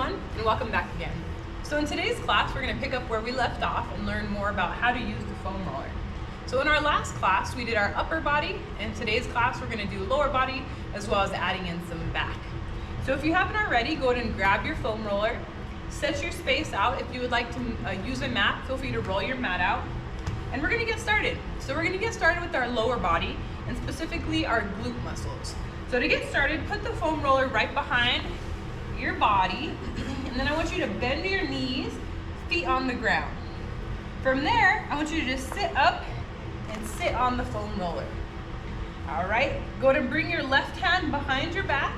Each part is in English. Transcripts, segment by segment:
everyone, and welcome back again. So in today's class, we're going to pick up where we left off and learn more about how to use the foam roller. So in our last class, we did our upper body, and today's class, we're going to do lower body, as well as adding in some back. So if you haven't already, go ahead and grab your foam roller, set your space out. If you would like to use a mat, feel free to roll your mat out, and we're going to get started. So we're going to get started with our lower body, and specifically our glute muscles. So to get started, put the foam roller right behind your body, and then I want you to bend your knees, feet on the ground. From there, I want you to just sit up and sit on the foam roller. All right, go ahead and bring your left hand behind your back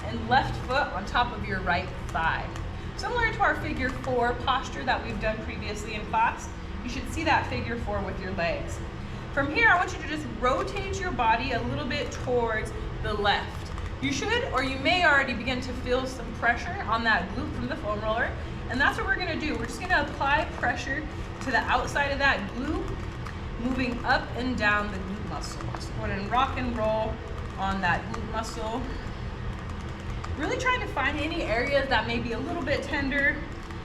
and left foot on top of your right thigh. Similar to our figure 4 posture that we've done previously in class, you should see that figure 4 with your legs. From here, I want you to just rotate your body a little bit towards the left. You should, or you may already begin to feel some pressure on that glute from the foam roller, and that's what we're gonna do. We're just gonna apply pressure to the outside of that glute, moving up and down the glute muscle. So go ahead and rock and roll on that glute muscle. Really trying to find any areas that may be a little bit tender.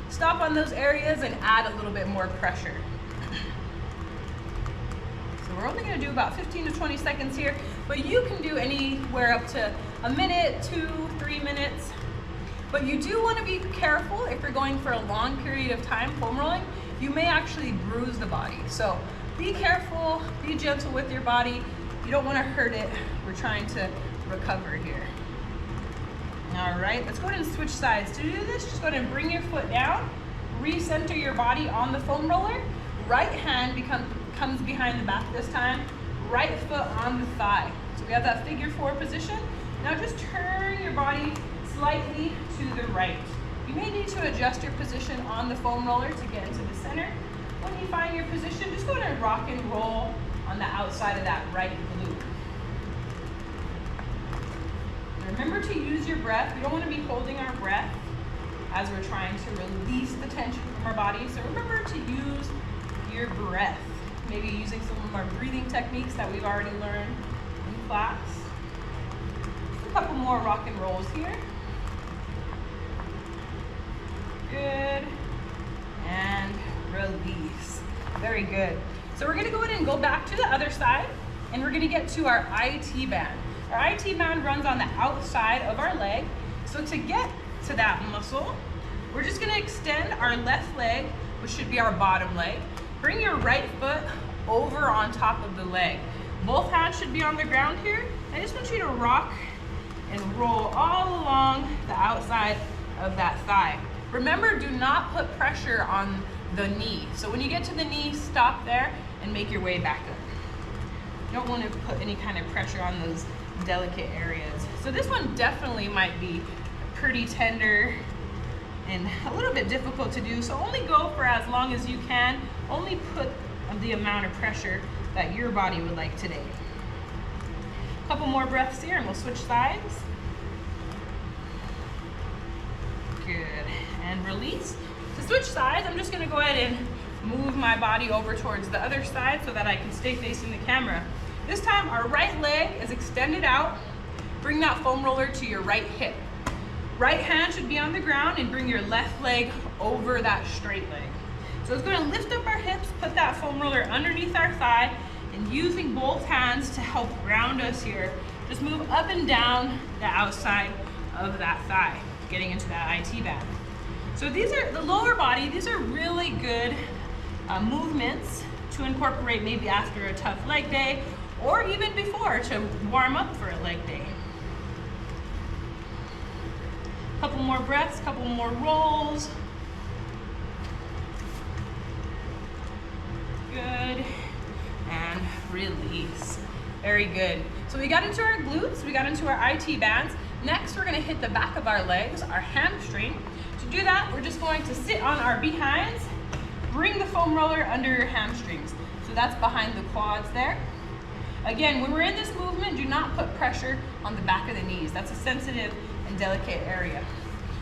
Stop on those areas and add a little bit more pressure. So we're only gonna do about 15 to 20 seconds here, but you can do anywhere up to a minute, 2, 3 minutes. But you do wanna be careful if you're going for a long period of time foam rolling, you may actually bruise the body. So be careful, be gentle with your body. You don't wanna hurt it. We're trying to recover here. All right, let's go ahead and switch sides. To do this, just go ahead and bring your foot down, recenter your body on the foam roller. Right hand comes behind the back this time, right foot on the thigh. So we have that figure 4 position. Now just turn your body slightly to the right. You may need to adjust your position on the foam roller to get into the center. When you find your position, just go ahead and rock and roll on the outside of that right glute. Remember to use your breath. We don't want to be holding our breath as we're trying to release the tension from our body. So remember to use your breath. Maybe using some of our breathing techniques that we've already learned in class. A couple more rock and rolls here. Good. And release. Very good. So we're going to go ahead and go back to the other side, and we're going to get to our IT band. Our IT band runs on the outside of our leg. So to get to that muscle, we're just going to extend our left leg, which should be our bottom leg. Bring your right foot over on top of the leg. Both hands should be on the ground here. I just want you to rock and roll all along the outside of that thigh. Remember, do not put pressure on the knee. So when you get to the knee, stop there and make your way back up. You don't want to put any kind of pressure on those delicate areas. So this one definitely might be pretty tender and a little bit difficult to do. So only go for as long as you can. Only put the amount of pressure that your body would like today. A couple more breaths here and we'll switch sides. Good, and release. To switch sides, I'm just gonna go ahead and move my body over towards the other side so that I can stay facing the camera. This time, our right leg is extended out. Bring that foam roller to your right hip. Right hand should be on the ground and bring your left leg over that straight leg. So it's gonna lift up our hips, put that foam roller underneath our thigh, and using both hands to help ground us here, just move up and down the outside of that thigh, getting into that IT band. So these are the lower body, these are really good movements to incorporate maybe after a tough leg day, or even before to warm up for a leg day. Couple more breaths, couple more rolls. Good, and release. Very good. So we got into our glutes, we got into our IT bands. Next, we're gonna hit the back of our legs, our hamstring. To do that, we're just going to sit on our behinds, bring the foam roller under your hamstrings. So that's behind the quads there. Again, when we're in this movement, do not put pressure on the back of the knees. That's a sensitive and delicate area.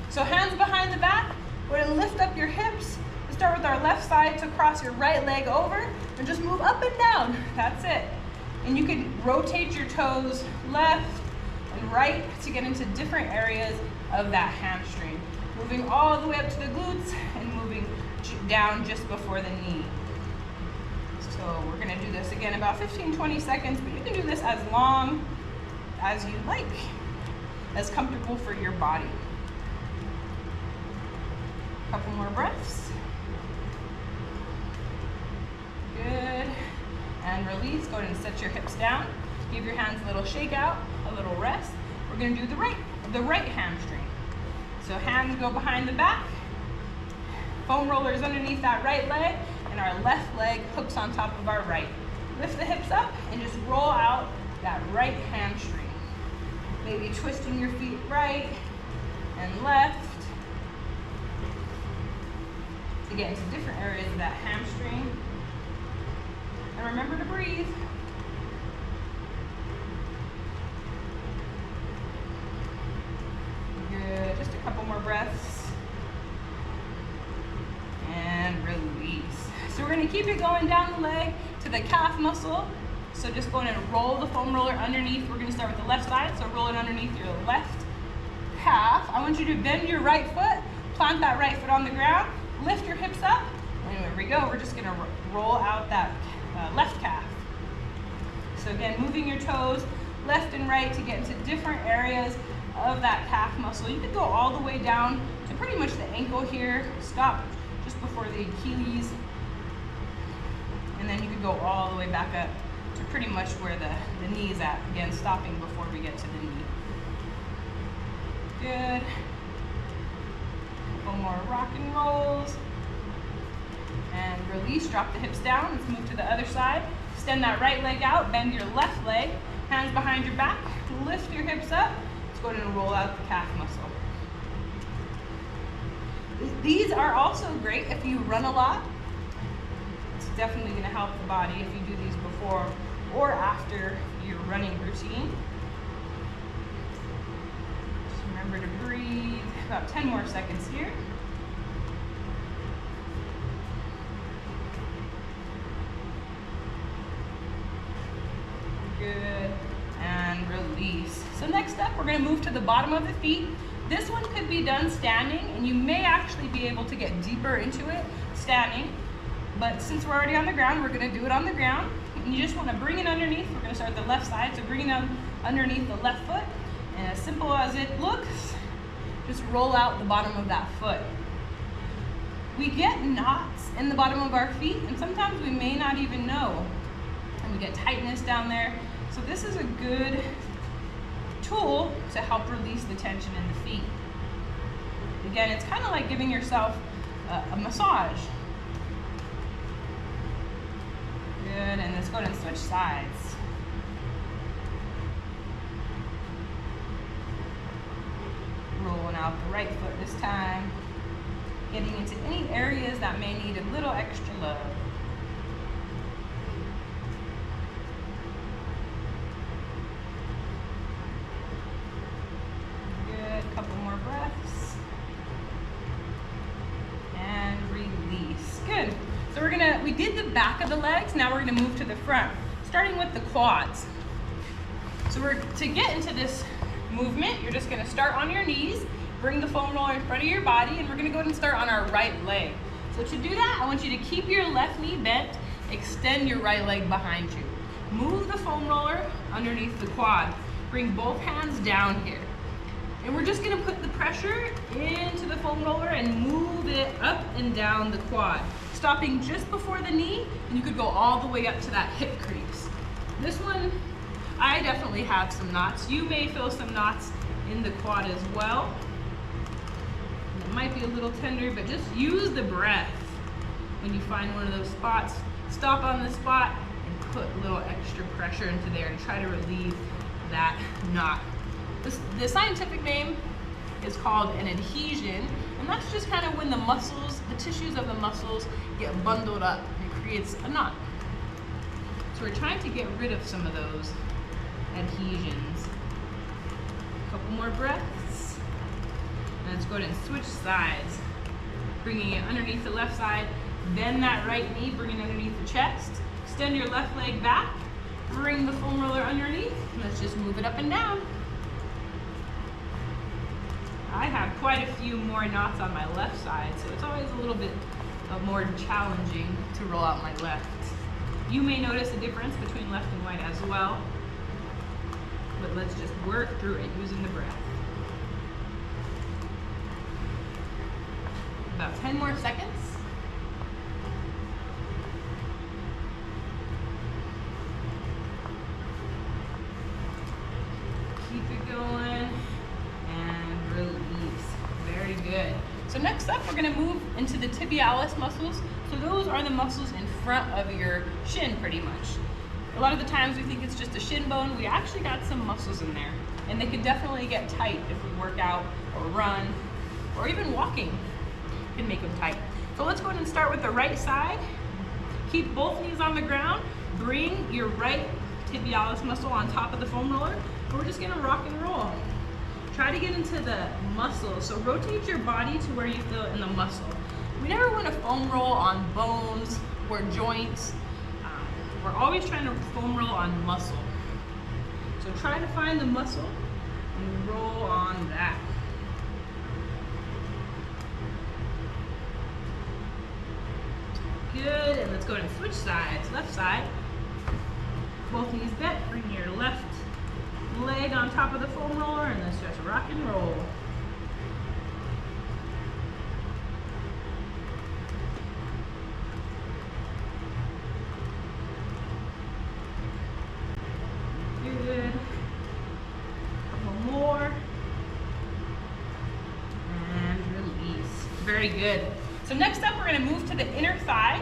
So hands behind the back, we're gonna lift up your hips. We'll start with our left side to cross your right leg over and just move up and down. That's it. And you can rotate your toes left and right to get into different areas of that hamstring. moving all the way up to the glutes and moving down just before the knee. So we're gonna do this again about 15-20 seconds, but you can do this as long as you like, as comfortable for your body. A couple more breaths. Good. And release. Go ahead and set your hips down. Give your hands a little shake out, a little rest. We're going to do the right hamstring. So hands go behind the back. Foam rollers underneath that right leg, and our left leg hooks on top of our right. Lift the hips up and just roll out that right hamstring. Maybe twisting your feet right and left to get into different areas of that hamstring. And remember to breathe. Good, just a couple more breaths. And release. So we're gonna keep it going down the leg to the calf muscle. So just go ahead and roll the foam roller underneath. We're gonna start with the left side, so roll it underneath your left calf. I want you to bend your right foot, plant that right foot on the ground, lift your hips up, and here we go. We're just gonna roll out that left calf. So again, moving your toes left and right to get into different areas of that calf muscle. You could go all the way down to pretty much the ankle here. Stop just before the Achilles. And then you could go all the way back up to pretty much where the knee is at. Again, stopping before we get to the knee. Good. A couple more rock and rolls. And release, drop the hips down. Let's move to the other side. Extend that right leg out, bend your left leg, hands behind your back, lift your hips up. Let's go ahead and roll out the calf muscle. These are also great if you run a lot. It's definitely gonna help the body if you do these before or after your running routine. Just remember to breathe. About 10 more seconds here. Good, and release. So next up, we're gonna move to the bottom of the feet. This one could be done standing, and you may actually be able to get deeper into it standing. But since we're already on the ground, we're gonna do it on the ground. And you just wanna bring it underneath. We're gonna start the left side, so bring it underneath the left foot. And as simple as it looks, just roll out the bottom of that foot. We get knots in the bottom of our feet, and sometimes we may not even know. And we get tightness down there. So this is a good tool to help release the tension in the feet. Again, it's kind of like giving yourself a massage. Good, and let's go ahead and switch sides. Rolling out the right foot this time. Getting into any areas that may need a little extra love. Couple more breaths and release. Good. So we did the back of the legs. Now we're gonna move to the front, starting with the quads. So to get into this movement, you're just gonna start on your knees, bring the foam roller in front of your body, and we're gonna go ahead and start on our right leg. So to do that, I want you to keep your left knee bent, extend your right leg behind you. Move the foam roller underneath the quad. Bring both hands down here. And we're just gonna put the pressure into the foam roller and move it up and down the quad, stopping just before the knee, and you could go all the way up to that hip crease. This one, I definitely have some knots. You may feel some knots in the quad as well. And it might be a little tender, but just use the breath when you find one of those spots. Stop on the spot and put a little extra pressure into there and try to relieve that knot. The scientific name is called an adhesion, and that's just kind of when the muscles, the tissues of the muscles get bundled up and it creates a knot. So we're trying to get rid of some of those adhesions. A couple more breaths. And let's go ahead and switch sides. Bringing it underneath the left side, bend that right knee, bring it underneath the chest. Extend your left leg back, bring the foam roller underneath, and let's just move it up and down. I have quite a few more knots on my left side, so it's always a little bit more challenging to roll out my left. You may notice a difference between left and right as well, but let's just work through it using the breath. About 10 more seconds. Keep it going and release. Very good. So next up, we're gonna move into the tibialis muscles. So those are the muscles in front of your shin pretty much. A lot of the times we think it's just a shin bone. We actually got some muscles in there, and they could definitely get tight if we work out or run or even walking can make them tight. So let's go ahead and start with the right side. Keep both knees on the ground. Bring your right tibialis muscle on top of the foam roller. And we're just gonna rock and roll. Try to get into the muscle. So rotate your body to where you feel it in the muscle. We never want to foam roll on bones or joints. We're always trying to foam roll on muscle. So try to find the muscle and roll on that. Good, and let's go ahead and switch sides. Left side, both knees bent, bring your left leg on top of the foam roller, and let's just rock and roll. Good. Couple more. And release. Very good. So next up, we're gonna move to the inner thigh,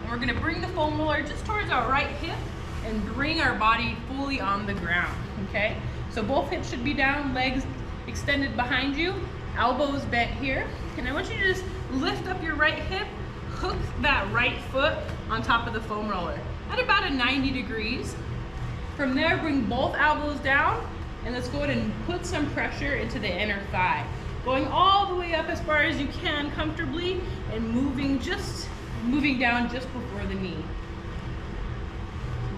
and we're gonna bring the foam roller just towards our right hip and bring our body fully on the ground, okay? So both hips should be down, legs extended behind you, elbows bent here. And I want you to just lift up your right hip, hook that right foot on top of the foam roller at about a 90 degrees. From there, bring both elbows down, and let's go ahead and put some pressure into the inner thigh. Going all the way up as far as you can comfortably, and moving down just before the knee.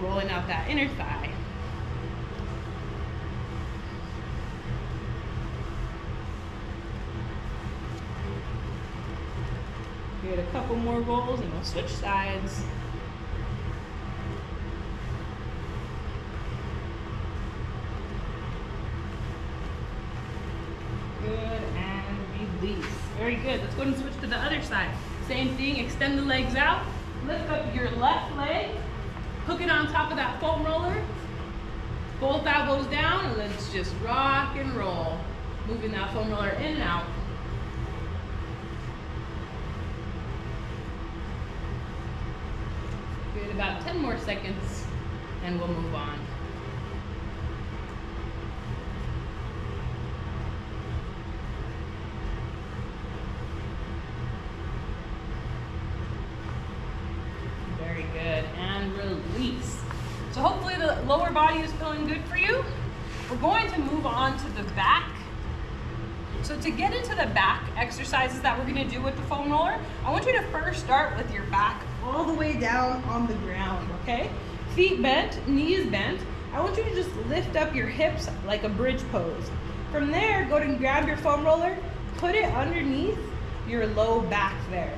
Rolling out that inner thigh. Get a couple more rolls and we'll switch sides. Good, and release. Very good. Let's go ahead and switch to the other side. Same thing, extend the legs out, lift up your left leg, hook it on top of that foam roller, both elbows down, and let's just rock and roll. Moving that foam roller in and out. Good, about 10 more seconds, and we'll move on. Very good, and release. So hopefully the lower body is feeling good for you. We're going to move on to the back. So to get into the back exercises that we're gonna do with the foam roller, I want you to first start with your back all the way down on the ground, okay? Feet bent, knees bent. I want you to just lift up your hips like a bridge pose. From there, go ahead and grab your foam roller, put it underneath your low back there.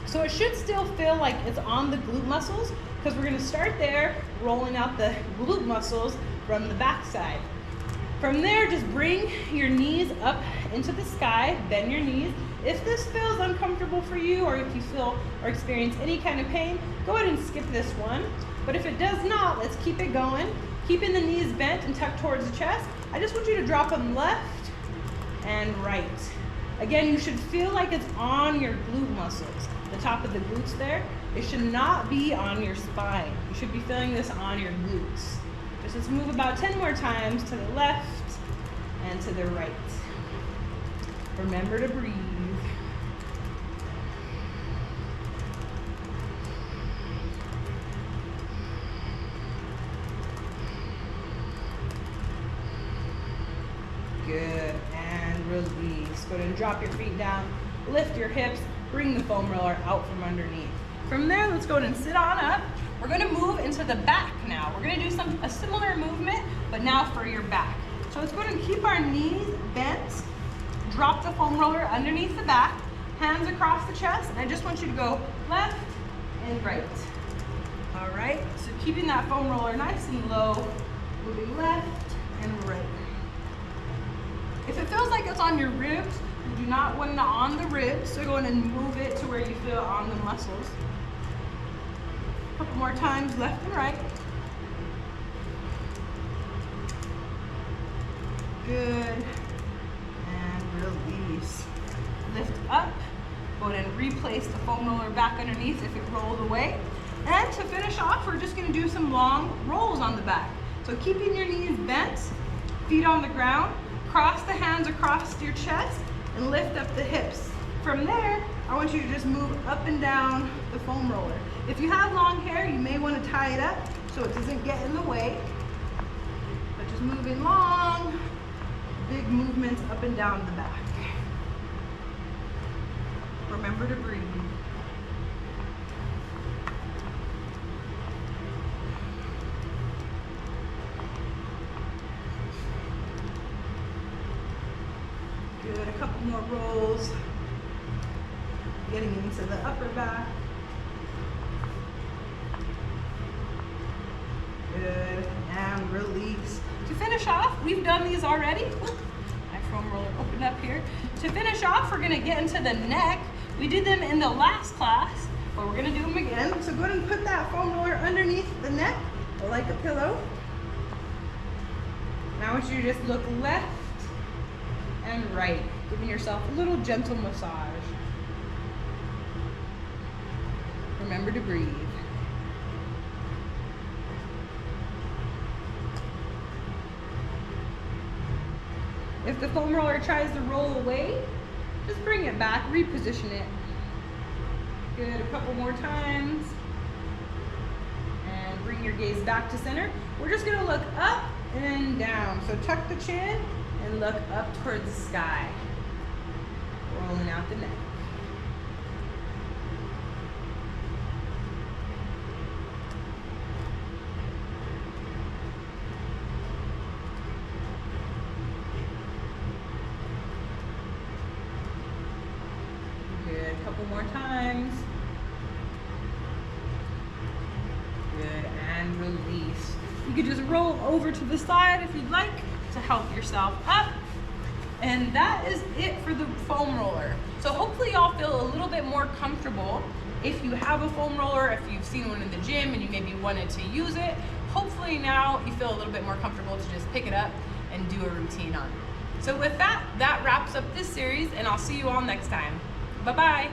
So it should still feel like it's on the glute muscles, because we're gonna start there, rolling out the glute muscles from the back side. From there, just bring your knees up into the sky, bend your knees. If this feels uncomfortable for you, or if you feel or experience any kind of pain, go ahead and skip this one. But if it does not, let's keep it going. Keeping the knees bent and tucked towards the chest. I just want you to drop them left and right. Again, you should feel like it's on your glute muscles, the top of the glutes there. It should not be on your spine. You should be feeling this on your glutes. Just let's move about 10 more times to the left and to the right. Remember to breathe. Good, and release. Go ahead and drop your feet down, lift your hips, bring the foam roller out from underneath. From there, let's go ahead and sit on up. We're gonna move into the back now. We're gonna do a similar movement, but now for your back. So let's go ahead and keep our knees bent drop the foam roller underneath the back, hands across the chest, and I just want you to go left and right. All right, so keeping that foam roller nice and low, moving left and right. If it feels like it's on your ribs, you do not want it on the ribs, so go ahead and move it to where you feel it on the muscles. A couple more times, left and right. Good, and release. Lift up, go ahead and replace the foam roller back underneath if it rolled away. And to finish off, we're just gonna do some long rolls on the back. So keeping your knees bent, feet on the ground, cross the hands across your chest, and lift up the hips. From there, I want you to just move up and down the foam roller. If you have long hair, you may want to tie it up so it doesn't get in the way. But just moving long, big movements up and down the back. Remember to breathe. Good, a couple more rolls. Getting into the upper back. Good, and release. To finish off, we've done these already. My foam roller opened up here. To finish off, we're gonna get into the neck. We did them in the last class, but we're gonna do them again. So go ahead and put that foam roller underneath the neck, like a pillow. Now I want you to just look left and right, giving yourself a little gentle massage. Remember to breathe. If the foam roller tries to roll away, just bring it back, reposition it. Good, a couple more times. And bring your gaze back to center. We're just gonna look up and down. So tuck the chin and look up towards the sky. Rolling out the neck. Good, a couple more times. Good, and release. You could just roll over to the side if you'd like to help yourself up. And that is it for the foam roller. So hopefully y'all feel a little bit more comfortable. If you have a foam roller, if you've seen one in the gym and you maybe wanted to use it, hopefully now you feel a little bit more comfortable to just pick it up and do a routine on it. So with that, that wraps up this series, and I'll see you all next time. Bye-bye.